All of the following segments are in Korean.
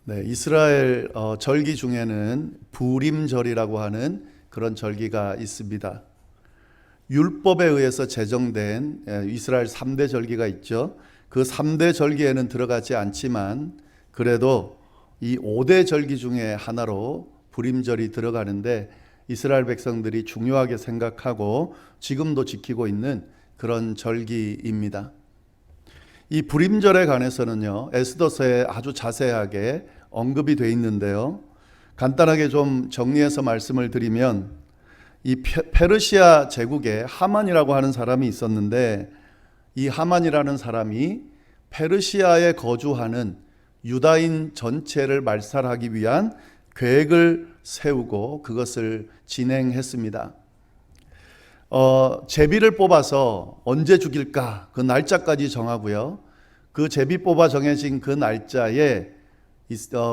네, 이스라엘 절기 중에는 부림절이라고 하는 그런 절기가 있습니다. 율법에 의해서 제정된 이스라엘 3대 절기가 있죠. 그 3대 절기에는 들어가지 않지만 그래도 이 5대 절기 중에 하나로 부림절이 들어가는데 이스라엘 백성들이 중요하게 생각하고 지금도 지키고 있는 그런 절기입니다. 이 부림절에 관해서는요, 에스더서에 아주 자세하게 언급이 되어 있는데요. 간단하게 좀 정리해서 말씀을 드리면 이 페르시아 제국에 하만이라고 하는 사람이 있었는데 이 하만이라는 사람이 페르시아에 거주하는 유다인 전체를 말살하기 위한 계획을 세우고 그것을 진행했습니다. 제비를 뽑아서 언제 죽일까 그 날짜까지 정하고요. 그 제비 뽑아 정해진 그 날짜에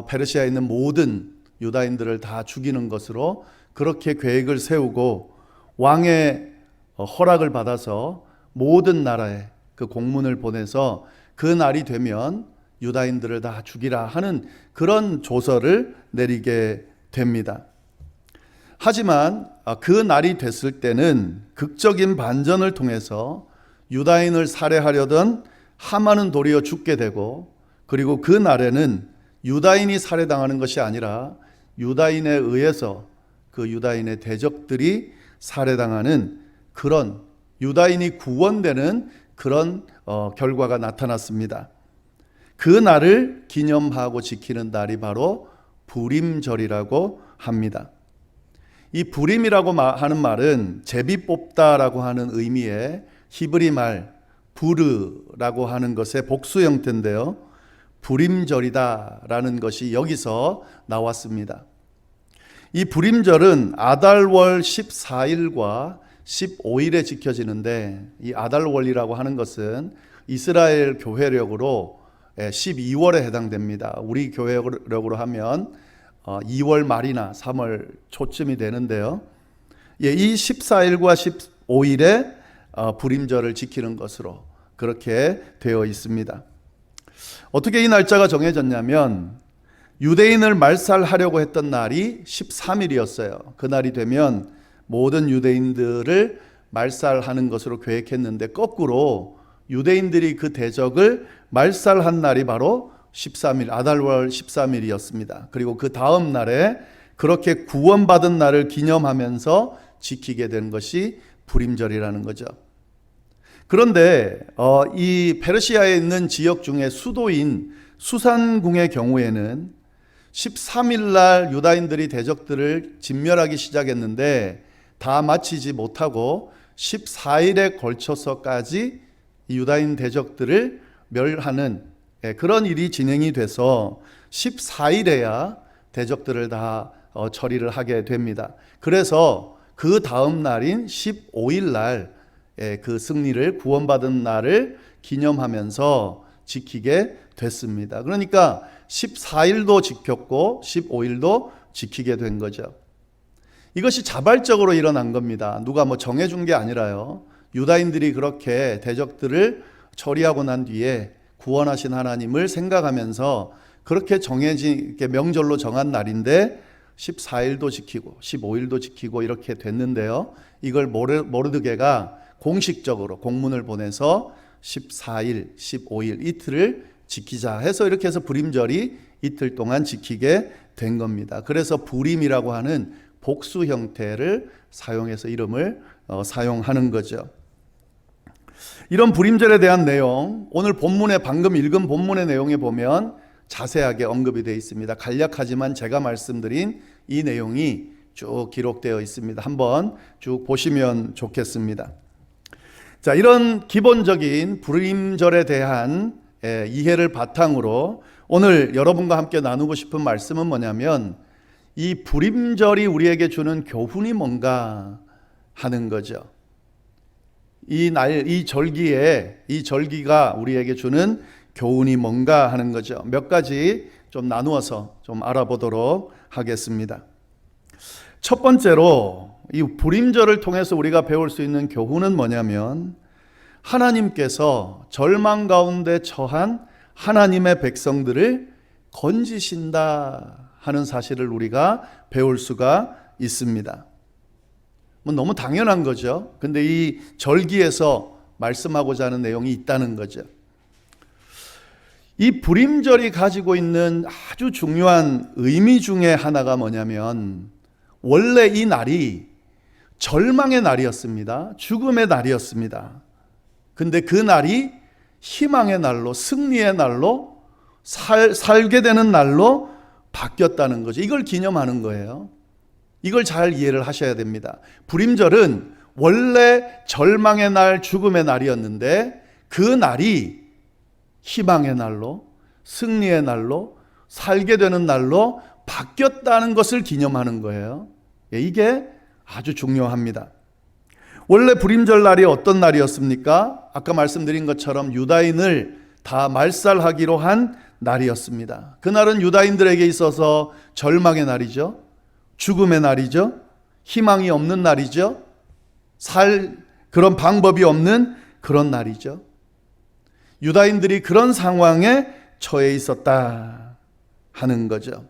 페르시아에 있는 모든 유다인들을 다 죽이는 것으로 그렇게 계획을 세우고 왕의 허락을 받아서 모든 나라에 그 공문을 보내서 그 날이 되면 유다인들을 다 죽이라 하는 그런 조서를 내리게 됩니다. 하지만 그 날이 됐을 때는 극적인 반전을 통해서 유다인을 살해하려던 하만은 도리어 죽게 되고, 그리고 그 날에는 유다인이 살해당하는 것이 아니라 유다인에 의해서 그 유다인의 대적들이 살해당하는 그런 유다인이 구원되는 그런 결과가 나타났습니다. 그 날을 기념하고 지키는 날이 바로 부림절이라고 합니다. 이 부림이라고 하는 말은 제비 뽑다라고 하는 의미의 히브리 말 부르라고 하는 것의 복수 형태인데요. 부림절이다라는 것이 여기서 나왔습니다. 이 부림절은 아달월 14일과 15일에 지켜지는데, 이 아달월이라고 하는 것은 이스라엘 교회력으로 12월에 해당됩니다. 우리 교회력으로 하면 2월 말이나 3월 초쯤이 되는데요. 이 14일과 15일에 부림절을 지키는 것으로 그렇게 되어 있습니다. 어떻게 이 날짜가 정해졌냐면 유대인을 말살하려고 했던 날이 13일이었어요. 그 날이 되면 모든 유대인들을 말살하는 것으로 계획했는데 거꾸로 유대인들이 그 대적을 말살한 날이 바로 13일, 아달월 13일이었습니다. 그리고 그 다음 날에 그렇게 구원받은 날을 기념하면서 지키게 된 것이 부림절이라는 거죠. 그런데 이 페르시아에 있는 지역 중에 수도인 수산궁의 경우에는 13일 날 유다인들이 대적들을 진멸하기 시작했는데 다 마치지 못하고 14일에 걸쳐서까지 유다인 대적들을 멸하는 그런 일이 진행이 돼서 14일에야 대적들을 다 처리를 하게 됩니다. 그래서 그 다음 날인 15일 날 그 승리를 구원받은 날을 기념하면서 지키게 됐습니다. 그러니까 14일도 지켰고 15일도 지키게 된 거죠. 이것이 자발적으로 일어난 겁니다. 누가 정해준 게 아니라요. 유다인들이 그렇게 대적들을 처리하고 난 뒤에 구원하신 하나님을 생각하면서 그렇게 정해진 명절로 정한 날인데 14일도 지키고 15일도 지키고 이렇게 됐는데요. 이걸 모르드게가 공식적으로 공문을 보내서 14일, 15일 이틀을 지키자 해서 이렇게 해서 부림절이 이틀 동안 지키게 된 겁니다. 그래서 부림이라고 하는 복수 형태를 사용해서 이름을 사용하는 거죠. 이런 부림절에 대한 내용, 오늘 본문에 방금 읽은 본문의 내용에 보면 자세하게 언급이 되어 있습니다. 간략하지만 제가 말씀드린 이 내용이 쭉 기록되어 있습니다. 한번 쭉 보시면 좋겠습니다. 자, 이런 기본적인 부림절에 대한 이해를 바탕으로 오늘 여러분과 함께 나누고 싶은 말씀은 뭐냐면 이 부림절이 우리에게 주는 교훈이 뭔가 하는 거죠. 이 절기가 우리에게 주는 교훈이 뭔가 하는 거죠. 몇 가지 좀 나누어서 좀 알아보도록 하겠습니다. 첫 번째로 이 부림절을 통해서 우리가 배울 수 있는 교훈은 뭐냐면 하나님께서 절망 가운데 처한 하나님의 백성들을 건지신다 하는 사실을 우리가 배울 수가 있습니다. 뭐 너무 당연한 거죠. 근데 이 절기에서 말씀하고자 하는 내용이 있다는 거죠. 이 불임절이 가지고 있는 아주 중요한 의미 중에 하나가 뭐냐면, 원래 이 날이 절망의 날이었습니다. 죽음의 날이었습니다. 근데 그 날이 희망의 날로, 승리의 날로, 살게 되는 날로 바뀌었다는 거죠. 이걸 기념하는 거예요. 이걸 잘 이해를 하셔야 됩니다. 불임절은 원래 절망의 날, 죽음의 날이었는데 그 날이 희망의 날로, 승리의 날로, 살게 되는 날로 바뀌었다는 것을 기념하는 거예요. 이게 아주 중요합니다. 원래 불임절 날이 어떤 날이었습니까? 아까 말씀드린 것처럼 유다인을 다 말살하기로 한 날이었습니다. 그날은 유다인들에게 있어서 절망의 날이죠. 죽음의 날이죠. 희망이 없는 날이죠. 살 그런 방법이 없는 그런 날이죠. 유다인들이 그런 상황에 처해 있었다 하는 거죠.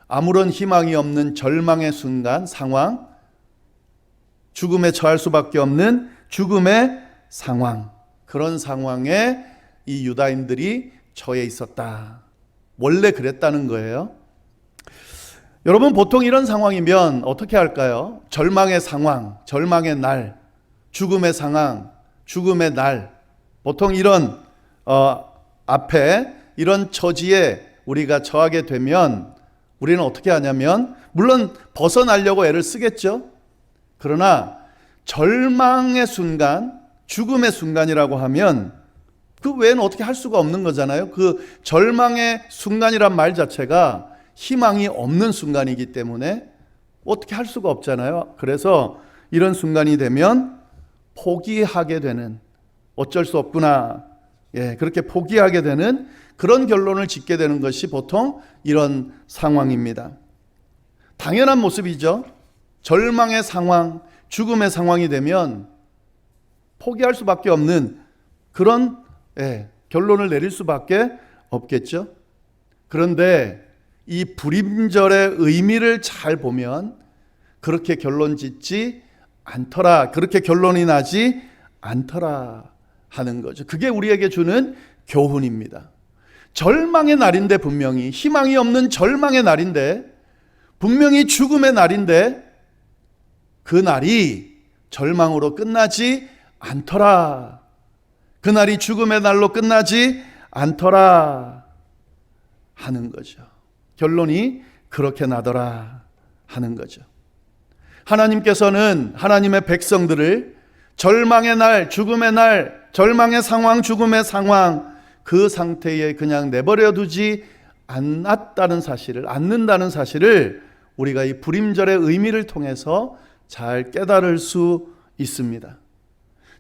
아무런 희망이 없는 절망의 순간, 상황, 죽음에 처할 수밖에 없는 죽음의 상황, 그런 상황에 이 유다인들이 처해 있었다. 원래 그랬다는 거예요. 여러분, 보통 이런 상황이면 어떻게 할까요? 절망의 상황, 절망의 날, 죽음의 상황, 죽음의 날, 보통 이런 앞에 이런 처지에 우리가 처하게 되면 우리는 어떻게 하냐면, 물론 벗어나려고 애를 쓰겠죠. 그러나 절망의 순간, 죽음의 순간이라고 하면 그 외에는 어떻게 할 수가 없는 거잖아요. 그 절망의 순간이란 말 자체가 희망이 없는 순간이기 때문에 어떻게 할 수가 없잖아요. 그래서 이런 순간이 되면 포기하게 되는, 어쩔 수 없구나, 그렇게 포기하게 되는 그런 결론을 짓게 되는 것이 보통 이런 상황입니다. 당연한 모습이죠. 절망의 상황, 죽음의 상황이 되면 포기할 수밖에 없는 그런 결론을 내릴 수밖에 없겠죠. 그런데 이 불임절의 의미를 잘 보면 그렇게 결론 짓지 않더라, 그렇게 결론이 나지 않더라 하는 거죠. 그게 우리에게 주는 교훈입니다. 절망의 날인데, 분명히 희망이 없는 절망의 날인데, 분명히 죽음의 날인데 그 날이 절망으로 끝나지 않더라, 그날이 죽음의 날로 끝나지 않더라 하는 거죠. 결론이 그렇게 나더라 하는 거죠. 하나님께서는 하나님의 백성들을 절망의 날, 죽음의 날, 절망의 상황, 죽음의 상황, 그 상태에 그냥 내버려 두지 않는다는 사실을 우리가 이 불임절의 의미를 통해서 잘 깨달을 수 있습니다.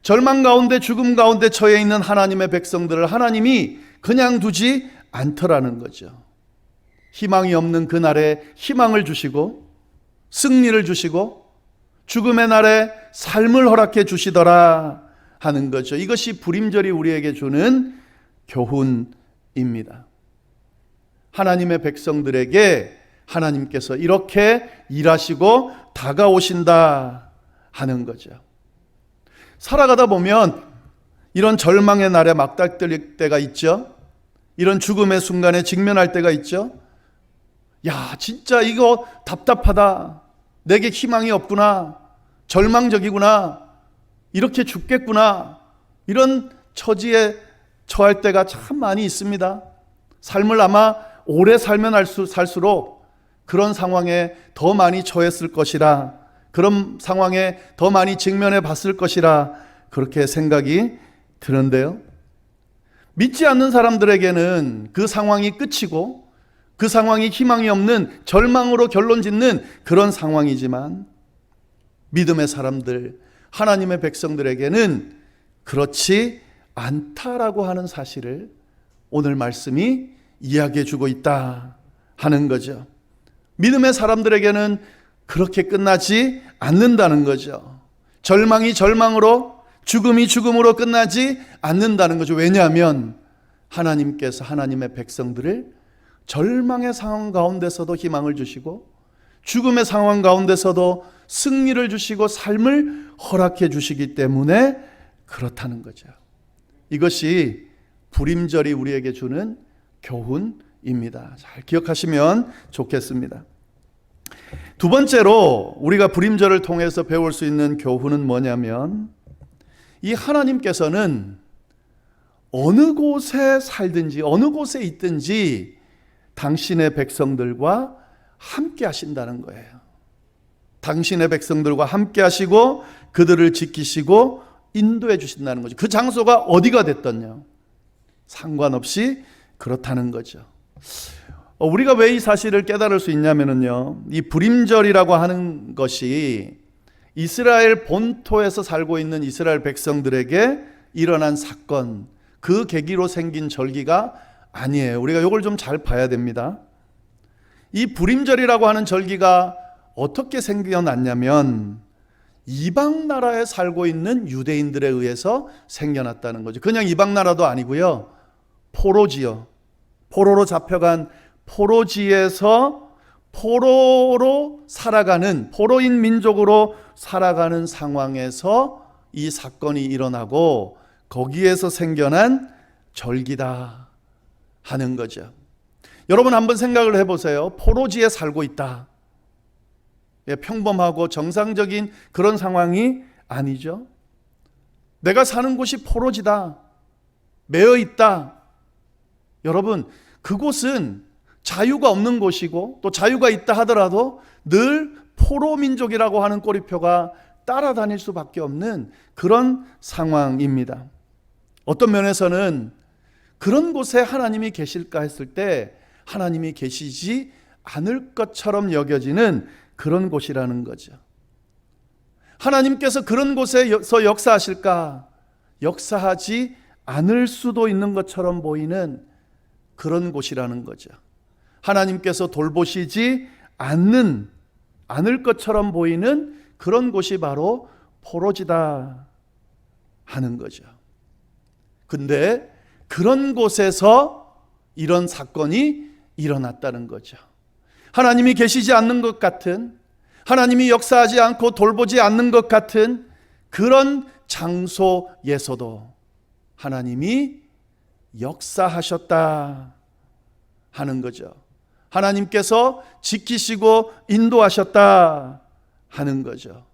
절망 가운데, 죽음 가운데 처해 있는 하나님의 백성들을 하나님이 그냥 두지 않더라는 거죠. 희망이 없는 그날에 희망을 주시고, 승리를 주시고, 죽음의 날에 삶을 허락해 주시더라 하는 거죠. 이것이 불임절이 우리에게 주는 교훈입니다. 하나님의 백성들에게 하나님께서 이렇게 일하시고 다가오신다 하는 거죠. 살아가다 보면 이런 절망의 날에 막달릴 때가 있죠. 이런 죽음의 순간에 직면할 때가 있죠. 야, 진짜 이거 답답하다. 내게 희망이 없구나. 절망적이구나. 이렇게 죽겠구나. 이런 처지에 처할 때가 참 많이 있습니다. 삶을 아마 오래 살면 살수록 그런 상황에 더 많이 처했을 것이라, 그런 상황에 더 많이 직면해 봤을 것이라 그렇게 생각이 드는데요. 믿지 않는 사람들에게는 그 상황이 끝이고 그 상황이 희망이 없는 절망으로 결론 짓는 그런 상황이지만, 믿음의 사람들, 하나님의 백성들에게는 그렇지 않다라고 하는 사실을 오늘 말씀이 이야기해 주고 있다 하는 거죠. 믿음의 사람들에게는 그렇게 끝나지 않는다는 거죠. 절망이 절망으로, 죽음이 죽음으로 끝나지 않는다는 거죠. 왜냐하면 하나님께서 하나님의 백성들을 절망의 상황 가운데서도 희망을 주시고 죽음의 상황 가운데서도 승리를 주시고 삶을 허락해 주시기 때문에 그렇다는 거죠. 이것이 불임절이 우리에게 주는 교훈입니다. 잘 기억하시면 좋겠습니다. 두 번째로 우리가 불임절을 통해서 배울 수 있는 교훈은 뭐냐면, 이 하나님께서는 어느 곳에 살든지 어느 곳에 있든지 당신의 백성들과 함께 하신다는 거예요. 당신의 백성들과 함께 하시고 그들을 지키시고 인도해 주신다는 거죠. 그 장소가 어디가 됐든요, 상관없이 그렇다는 거죠. 우리가 왜 이 사실을 깨달을 수 있냐면요, 이 불임절이라고 하는 것이 이스라엘 본토에서 살고 있는 이스라엘 백성들에게 일어난 사건, 그 계기로 생긴 절기가 아니에요. 우리가 이걸 좀 잘 봐야 됩니다. 이 불임절이라고 하는 절기가 어떻게 생겨났냐면 이방 나라에 살고 있는 유대인들에 의해서 생겨났다는 거죠. 그냥 이방 나라도 아니고요, 포로지요. 포로로 잡혀간 포로지에서 포로로 살아가는, 포로인 민족으로 살아가는 상황에서 이 사건이 일어나고 거기에서 생겨난 절기다 하는 거죠. 여러분 한번 생각을 해보세요. 포로지에 살고 있다. 평범하고 정상적인 그런 상황이 아니죠. 내가 사는 곳이 포로지다, 매여 있다. 여러분, 그곳은 자유가 없는 곳이고, 또 자유가 있다 하더라도 늘 포로 민족이라고 하는 꼬리표가 따라다닐 수밖에 없는 그런 상황입니다. 어떤 면에서는 그런 곳에 하나님이 계실까 했을 때 하나님이 계시지 않을 것처럼 여겨지는 그런 곳이라는 거죠. 하나님께서 그런 곳에서 역사하실까? 역사하지 않을 수도 있는 것처럼 보이는 그런 곳이라는 거죠. 하나님께서 돌보시지 않을 것처럼 보이는 그런 곳이 바로 포로지다 하는 거죠. 근데 그런 곳에서 이런 사건이 일어났다는 거죠. 하나님이 계시지 않는 것 같은, 하나님이 역사하지 않고 돌보지 않는 것 같은 그런 장소에서도 하나님이 역사하셨다 하는 거죠. 하나님께서 지키시고 인도하셨다 하는 거죠.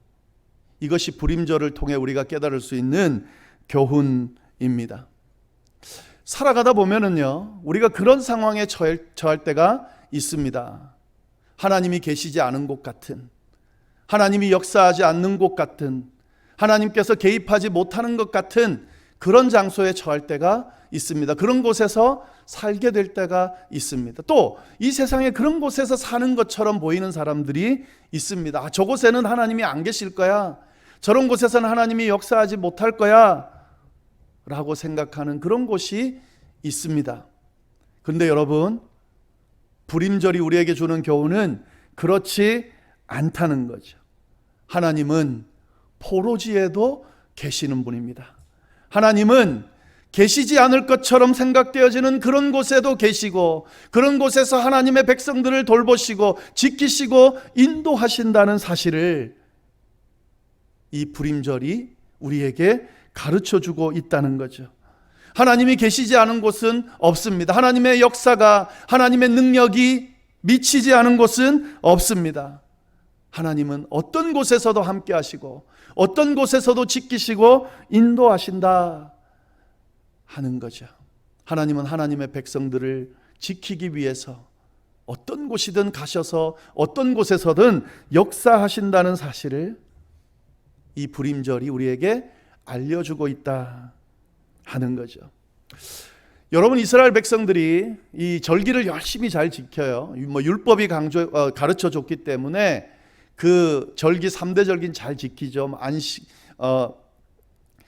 이것이 불임절을 통해 우리가 깨달을 수 있는 교훈입니다. 살아가다 보면은요, 우리가 그런 상황에 처할 때가 있습니다. 하나님이 계시지 않은 곳 같은, 하나님이 역사하지 않는 곳 같은, 하나님께서 개입하지 못하는 것 같은 그런 장소에 처할 때가 있습니다. 그런 곳에서 살게 될 때가 있습니다. 또 이 세상에 그런 곳에서 사는 것처럼 보이는 사람들이 있습니다. 아, 저곳에는 하나님이 안 계실 거야, 저런 곳에서는 하나님이 역사하지 못할 거야 라고 생각하는 그런 곳이 있습니다. 그런데 여러분, 불임절이 우리에게 주는 교훈은 그렇지 않다는 거죠. 하나님은 포로지에도 계시는 분입니다. 하나님은 계시지 않을 것처럼 생각되어지는 그런 곳에도 계시고, 그런 곳에서 하나님의 백성들을 돌보시고 지키시고 인도하신다는 사실을 이 불임절이 우리에게 가르쳐주고 있다는 거죠. 하나님이 계시지 않은 곳은 없습니다. 하나님의 역사가, 하나님의 능력이 미치지 않은 곳은 없습니다. 하나님은 어떤 곳에서도 함께 하시고 어떤 곳에서도 지키시고 인도하신다 하는 거죠. 하나님은 하나님의 백성들을 지키기 위해서 어떤 곳이든 가셔서 어떤 곳에서든 역사하신다는 사실을 이 불임절이 우리에게 알려주고 있다 하는 거죠. 여러분, 이스라엘 백성들이 이 절기를 열심히 잘 지켜요. 율법이 가르쳐 줬기 때문에 그 절기 3대 절기는 잘 지키죠.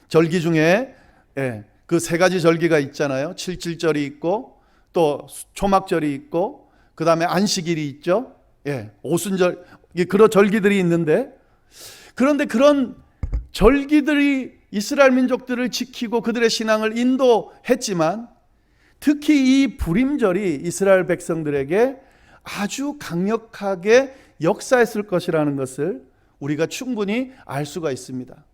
절기 중에 그 세 가지 절기가 있잖아요. 칠칠절이 있고 또 초막절이 있고 그 다음에 안식일이 있죠. 오순절, 그런 절기들이 있는데, 그런데 그런 절기들이 이스라엘 민족들을 지키고 그들의 신앙을 인도했지만 특히 이 불임절이 이스라엘 백성들에게 아주 강력하게 역사했을 것이라는 것을 우리가 충분히 알 수가 있습니다.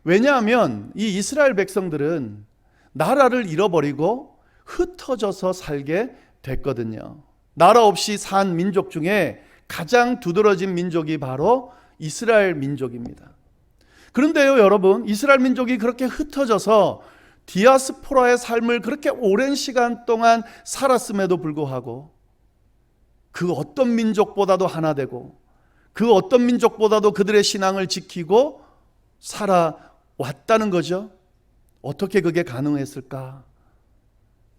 왜냐하면 이 이스라엘 백성들은 나라를 잃어버리고 흩어져서 살게 됐거든요. 나라 없이 산 민족 중에 가장 두드러진 민족이 바로 이스라엘 민족입니다. 그런데요, 여러분, 이스라엘 민족이 그렇게 흩어져서 디아스포라의 삶을 그렇게 오랜 시간 동안 살았음에도 불구하고 그 어떤 민족보다도 하나 되고 그 어떤 민족보다도 그들의 신앙을 지키고 살아왔다는 거죠. 어떻게 그게 가능했을까?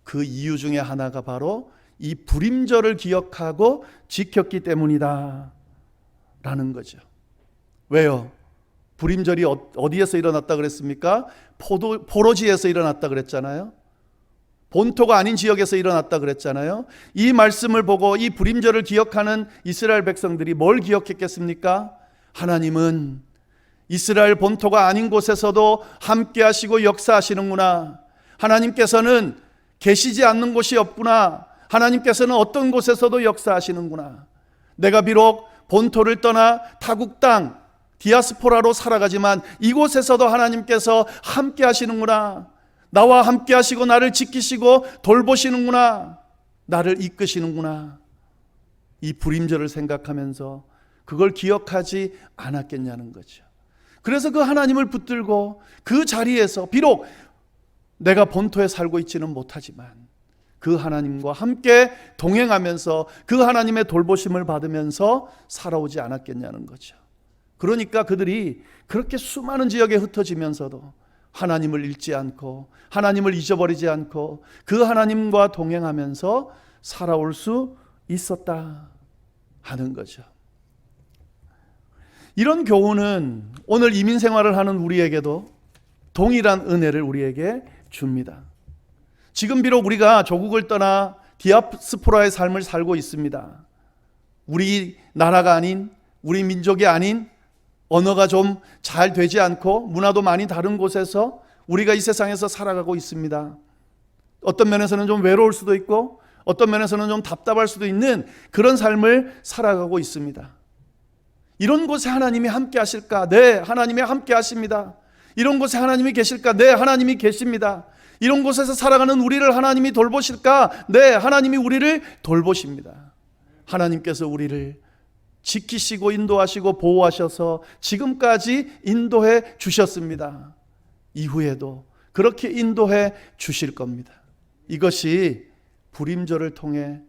그 이유 중에 하나가 바로 이 불임절을 기억하고 지켰기 때문이다 라는 거죠. 왜요? 불임절이 어디에서 일어났다 그랬습니까? 포로지에서 일어났다 그랬잖아요. 본토가 아닌 지역에서 일어났다 그랬잖아요. 이 말씀을 보고 이 불임절을 기억하는 이스라엘 백성들이 뭘 기억했겠습니까? 하나님은 이스라엘 본토가 아닌 곳에서도 함께 하시고 역사하시는구나. 하나님께서는 계시지 않는 곳이 없구나. 하나님께서는 어떤 곳에서도 역사하시는구나. 내가 비록 본토를 떠나 타국 땅 디아스포라로 살아가지만 이곳에서도 하나님께서 함께 하시는구나. 나와 함께 하시고 나를 지키시고 돌보시는구나. 나를 이끄시는구나. 이 불임절을 생각하면서 그걸 기억하지 않았겠냐는 거죠. 그래서 그 하나님을 붙들고 그 자리에서 비록 내가 본토에 살고 있지는 못하지만 그 하나님과 함께 동행하면서 그 하나님의 돌보심을 받으면서 살아오지 않았겠냐는 거죠. 그러니까 그들이 그렇게 수많은 지역에 흩어지면서도 하나님을 잃지 않고 하나님을 잊어버리지 않고 그 하나님과 동행하면서 살아올 수 있었다 하는 거죠. 이런 교훈은 오늘 이민 생활을 하는 우리에게도 동일한 은혜를 우리에게 줍니다. 지금 비록 우리가 조국을 떠나 디아스포라의 삶을 살고 있습니다. 우리 나라가 아닌, 우리 민족이 아닌, 언어가 좀 잘 되지 않고 문화도 많이 다른 곳에서 우리가 이 세상에서 살아가고 있습니다. 어떤 면에서는 좀 외로울 수도 있고 어떤 면에서는 좀 답답할 수도 있는 그런 삶을 살아가고 있습니다. 이런 곳에 하나님이 함께 하실까? 네, 하나님이 함께 하십니다. 이런 곳에 하나님이 계실까? 네, 하나님이 계십니다. 이런 곳에서 살아가는 우리를 하나님이 돌보실까? 네, 하나님이 우리를 돌보십니다. 하나님께서 우리를 지키시고 인도하시고 보호하셔서 지금까지 인도해 주셨습니다. 이후에도 그렇게 인도해 주실 겁니다. 이것이 불임절을 통해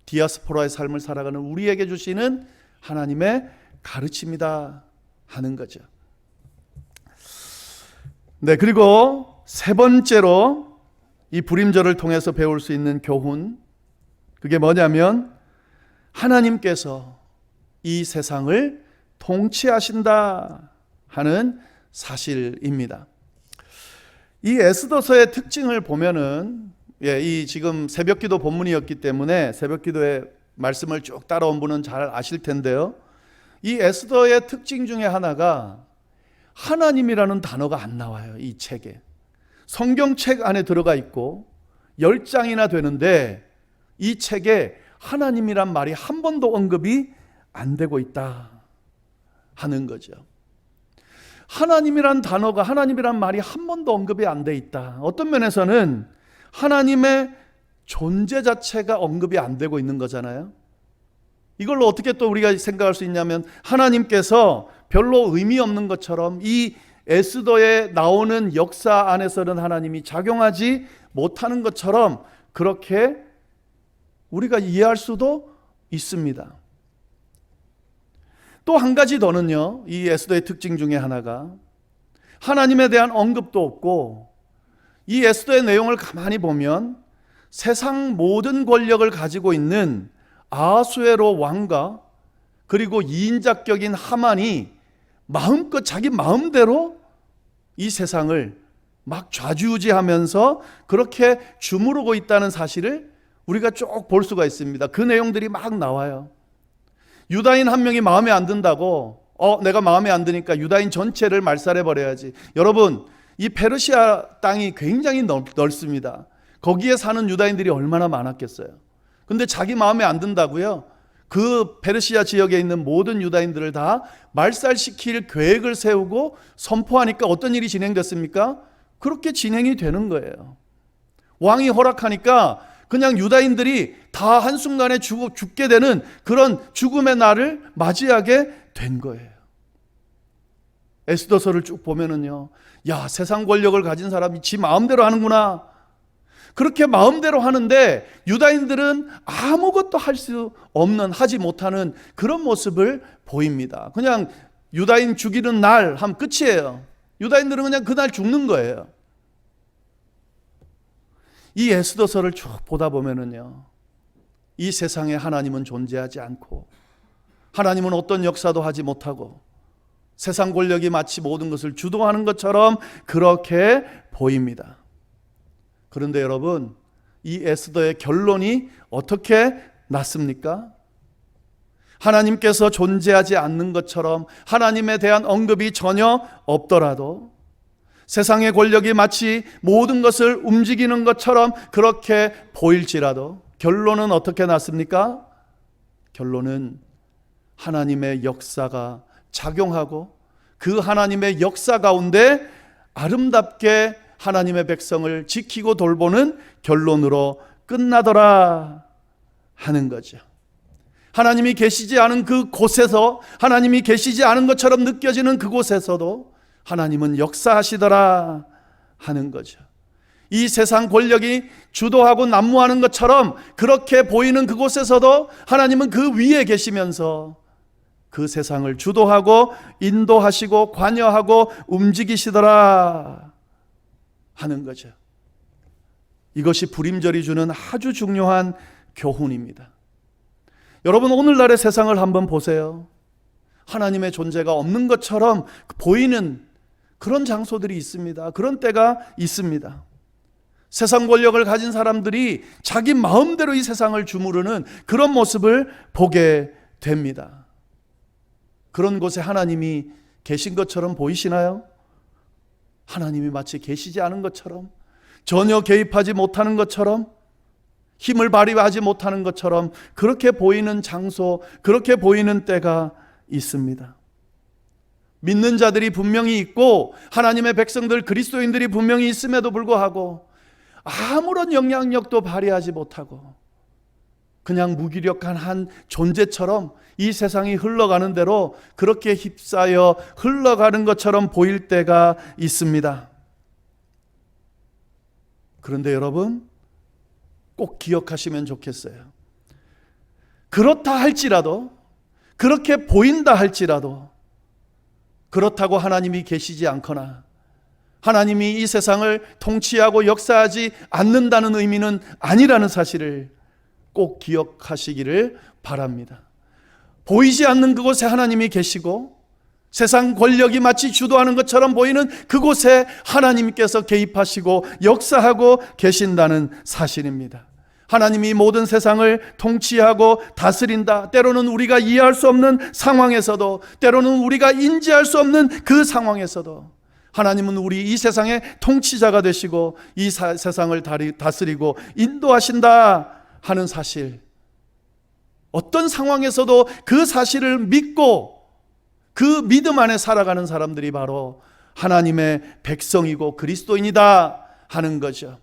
디아스포라의 삶을 살아가는 우리에게 주시는 하나님의 가르침이다 하는 거죠. 네, 그리고 세 번째로 이 불임절을 통해서 배울 수 있는 교훈, 그게 뭐냐면 하나님께서 이 세상을 통치하신다 하는 사실입니다. 이 에스더서의 특징을 보면은 이 지금 새벽기도 본문이었기 때문에 새벽기도의 말씀을 쭉 따라온 분은 잘 아실 텐데요. 이 에스더의 특징 중에 하나가 하나님이라는 단어가 안 나와요. 이 책에. 성경책 안에 들어가 있고 10장이나 되는데 이 책에 하나님이란 말이 한 번도 언급이 안 되고 있다 하는 거죠. 하나님이란 단어가, 하나님이란 말이 한 번도 언급이 안 돼 있다. 어떤 면에서는 하나님의 존재 자체가 언급이 안 되고 있는 거잖아요. 이걸로 어떻게 또 우리가 생각할 수 있냐면 하나님께서 별로 의미 없는 것처럼 이 에스더에 나오는 역사 안에서는 하나님이 작용하지 못하는 것처럼 그렇게 우리가 이해할 수도 있습니다. 또 한 가지 더는요, 이 에스더의 특징 중에 하나가 하나님에 대한 언급도 없고 이 에스더의 내용을 가만히 보면 세상 모든 권력을 가지고 있는 아하수에로 왕과 그리고 이인작격인 하만이 마음껏 자기 마음대로 이 세상을 막 좌지우지하면서 그렇게 주무르고 있다는 사실을 우리가 쭉 볼 수가 있습니다. 그 내용들이 막 나와요. 유다인 한 명이 마음에 안 든다고 내가 마음에 안 드니까 유다인 전체를 말살해 버려야지. 여러분, 이 페르시아 땅이 굉장히 넓습니다. 거기에 사는 유다인들이 얼마나 많았겠어요. 근데 자기 마음에 안 든다고요? 그 페르시아 지역에 있는 모든 유다인들을 다 말살시킬 계획을 세우고 선포하니까 어떤 일이 진행됐습니까? 그렇게 진행이 되는 거예요. 왕이 허락하니까 그냥 유다인들이 다 한순간에 죽게 되는 그런 죽음의 날을 맞이하게 된 거예요. 에스더서를 쭉 보면은요, 야, 세상 권력을 가진 사람이 지 마음대로 하는구나. 그렇게 마음대로 하는데 유다인들은 아무것도 할 수 없는, 하지 못하는 그런 모습을 보입니다. 그냥 유다인 죽이는 날 하면 끝이에요. 유다인들은 그냥 그날 죽는 거예요. 이 에스더서를 쭉 보다 보면은요, 이 세상에 하나님은 존재하지 않고 하나님은 어떤 역사도 하지 못하고 세상 권력이 마치 모든 것을 주도하는 것처럼 그렇게 보입니다. 그런데 여러분, 이 에스더의 결론이 어떻게 났습니까? 하나님께서 존재하지 않는 것처럼 하나님에 대한 언급이 전혀 없더라도 세상의 권력이 마치 모든 것을 움직이는 것처럼 그렇게 보일지라도 결론은 어떻게 났습니까? 결론은 하나님의 역사가 작용하고 그 하나님의 역사 가운데 아름답게 하나님의 백성을 지키고 돌보는 결론으로 끝나더라 하는 거죠. 하나님이 계시지 않은 그 곳에서, 하나님이 계시지 않은 것처럼 느껴지는 그곳에서도 하나님은 역사하시더라 하는 거죠. 이 세상 권력이 주도하고 난무하는 것처럼 그렇게 보이는 그곳에서도 하나님은 그 위에 계시면서 그 세상을 주도하고 인도하시고 관여하고 움직이시더라 하는 거죠. 이것이 불임절이 주는 아주 중요한 교훈입니다. 여러분, 오늘날의 세상을 한번 보세요. 하나님의 존재가 없는 것처럼 보이는 그런 장소들이 있습니다. 그런 때가 있습니다. 세상 권력을 가진 사람들이 자기 마음대로 이 세상을 주무르는 그런 모습을 보게 됩니다. 그런 곳에 하나님이 계신 것처럼 보이시나요? 하나님이 마치 계시지 않은 것처럼, 전혀 개입하지 못하는 것처럼, 힘을 발휘하지 못하는 것처럼 그렇게 보이는 장소, 그렇게 보이는 때가 있습니다. 믿는 자들이 분명히 있고 하나님의 백성들, 그리스도인들이 분명히 있음에도 불구하고 아무런 영향력도 발휘하지 못하고 그냥 무기력한 한 존재처럼 이 세상이 흘러가는 대로 그렇게 휩싸여 흘러가는 것처럼 보일 때가 있습니다. 그런데 여러분, 꼭 기억하시면 좋겠어요. 그렇다 할지라도, 그렇게 보인다 할지라도, 그렇다고 하나님이 계시지 않거나 하나님이 이 세상을 통치하고 역사하지 않는다는 의미는 아니라는 사실을 꼭 기억하시기를 바랍니다. 보이지 않는 그곳에 하나님이 계시고 세상 권력이 마치 주도하는 것처럼 보이는 그곳에 하나님께서 개입하시고 역사하고 계신다는 사실입니다. 하나님이 모든 세상을 통치하고 다스린다. 때로는 우리가 이해할 수 없는 상황에서도, 때로는 우리가 인지할 수 없는 그 상황에서도 하나님은 우리 이 세상의 통치자가 되시고 이 세상을 다스리고 인도하신다 하는 사실, 어떤 상황에서도 그 사실을 믿고 그 믿음 안에 살아가는 사람들이 바로 하나님의 백성이고 그리스도인이다 하는 거죠.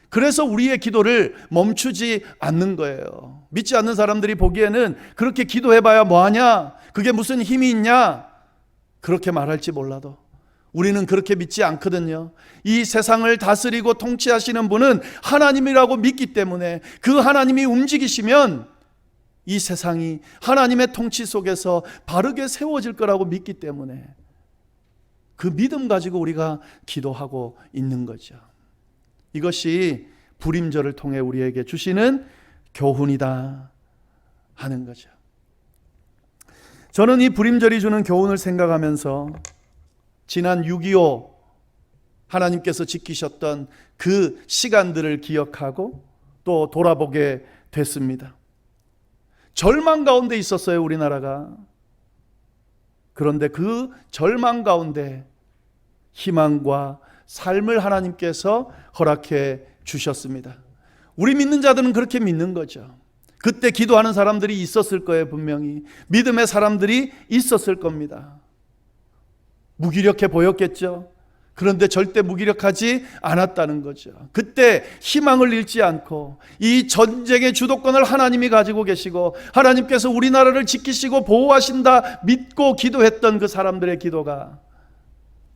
그래서 우리의 기도를 멈추지 않는 거예요. 믿지 않는 사람들이 보기에는 그렇게 기도해봐야 뭐하냐, 그게 무슨 힘이 있냐, 그렇게 말할지 몰라도 우리는 그렇게 믿지 않거든요. 이 세상을 다스리고 통치하시는 분은 하나님이라고 믿기 때문에 그 하나님이 움직이시면 이 세상이 하나님의 통치 속에서 바르게 세워질 거라고 믿기 때문에 그 믿음 가지고 우리가 기도하고 있는 거죠. 이것이 불임절을 통해 우리에게 주시는 교훈이다 하는 거죠. 저는 이 불임절이 주는 교훈을 생각하면서 지난 6.25 하나님께서 지키셨던 그 시간들을 기억하고 또 돌아보게 됐습니다. 절망 가운데 있었어요, 우리나라가. 그런데 그 절망 가운데 희망과 삶을 하나님께서 허락해 주셨습니다. 우리 믿는 자들은 그렇게 믿는 거죠. 그때 기도하는 사람들이 있었을 거예요. 분명히 믿음의 사람들이 있었을 겁니다. 무기력해 보였겠죠. 그런데 절대 무기력하지 않았다는 거죠. 그때 희망을 잃지 않고 이 전쟁의 주도권을 하나님이 가지고 계시고 하나님께서 우리나라를 지키시고 보호하신다 믿고 기도했던 그 사람들의 기도가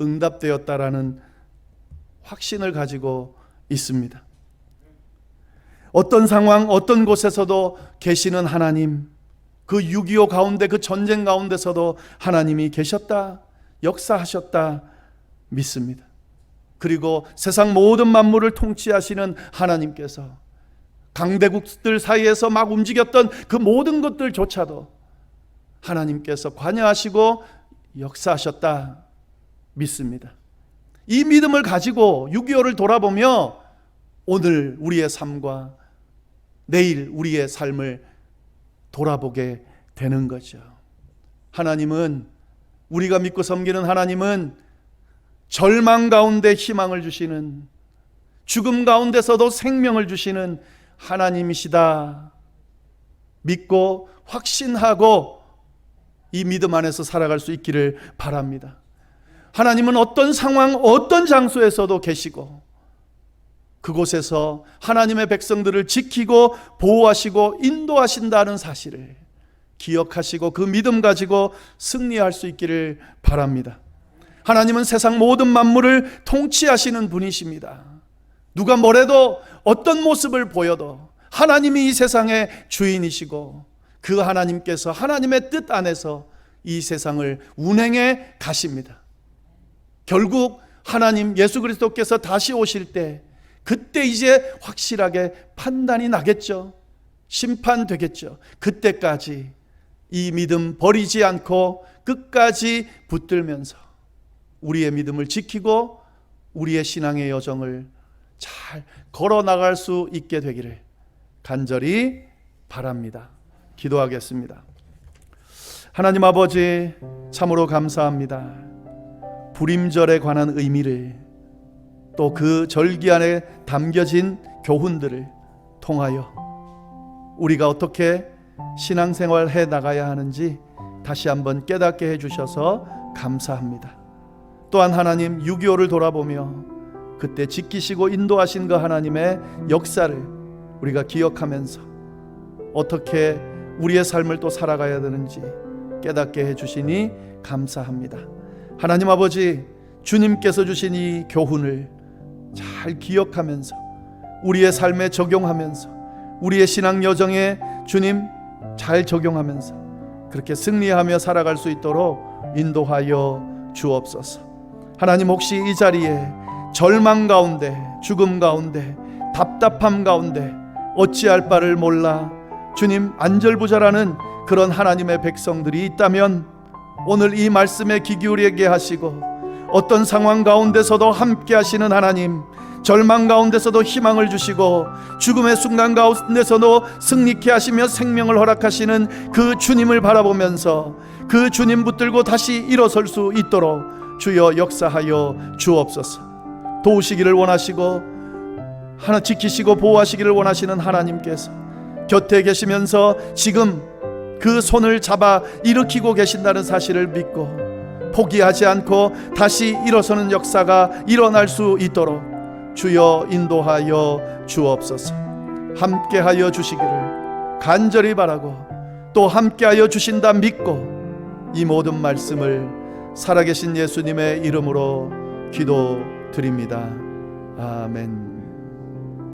응답되었다라는 확신을 가지고 있습니다. 어떤 상황, 어떤 곳에서도 계시는 하나님, 그 6.25 가운데, 그 전쟁 가운데서도 하나님이 계셨다, 역사하셨다 믿습니다. 그리고 세상 모든 만물을 통치하시는 하나님께서 강대국들 사이에서 막 움직였던 그 모든 것들조차도 하나님께서 관여하시고 역사하셨다 믿습니다. 이 믿음을 가지고 6.25를 돌아보며 오늘 우리의 삶과 내일 우리의 삶을 돌아보게 되는 거죠. 하나님은, 우리가 믿고 섬기는 하나님은 절망 가운데 희망을 주시는, 죽음 가운데서도 생명을 주시는 하나님이시다 믿고 확신하고 이 믿음 안에서 살아갈 수 있기를 바랍니다. 하나님은 어떤 상황, 어떤 장소에서도 계시고 그곳에서 하나님의 백성들을 지키고 보호하시고 인도하신다는 사실을 기억하시고 그 믿음 가지고 승리할 수 있기를 바랍니다. 하나님은 세상 모든 만물을 통치하시는 분이십니다. 누가 뭐래도 어떤 모습을 보여도 하나님이 이 세상의 주인이시고 그 하나님께서 하나님의 뜻 안에서 이 세상을 운행해 가십니다. 결국 하나님 예수 그리스도께서 다시 오실 때 그때 이제 확실하게 판단이 나겠죠. 심판되겠죠. 그때까지 이 믿음 버리지 않고 끝까지 붙들면서 우리의 믿음을 지키고 우리의 신앙의 여정을 잘 걸어 나갈 수 있게 되기를 간절히 바랍니다. 기도하겠습니다. 하나님 아버지, 참으로 감사합니다. 불임절에 관한 의미를 또 그 절기 안에 담겨진 교훈들을 통하여 우리가 어떻게 신앙생활 해 나가야 하는지 다시 한번 깨닫게 해주셔서 감사합니다. 또한 하나님 6.25를 돌아보며 그때 지키시고 인도하신 그 하나님의 역사를 우리가 기억하면서 어떻게 우리의 삶을 또 살아가야 되는지 깨닫게 해주시니 감사합니다. 하나님 아버지, 주님께서 주신 이 교훈을 잘 기억하면서 우리의 삶에 적용하면서 우리의 신앙 여정에 주님 잘 적용하면서 그렇게 승리하며 살아갈 수 있도록 인도하여 주옵소서. 하나님, 혹시 이 자리에 절망 가운데, 죽음 가운데, 답답함 가운데 어찌할 바를 몰라 주님 안절부절하는 그런 하나님의 백성들이 있다면 오늘 이 말씀에 귀 기울이게 하시고 어떤 상황 가운데서도 함께 하시는 하나님, 절망 가운데서도 희망을 주시고 죽음의 순간 가운데서도 승리케 하시며 생명을 허락하시는 그 주님을 바라보면서 그 주님 붙들고 다시 일어설 수 있도록 주여 역사하여 주옵소서. 도우시기를 원하시고 하나 지키시고 보호하시기를 원하시는 하나님께서 곁에 계시면서 지금 그 손을 잡아 일으키고 계신다는 사실을 믿고 포기하지 않고 다시 일어서는 역사가 일어날 수 있도록 주여 인도하여 주옵소서. 함께하여 주시기를 간절히 바라고 또 함께하여 주신다 믿고 이 모든 말씀을 살아계신 예수님의 이름으로 기도드립니다. 아멘.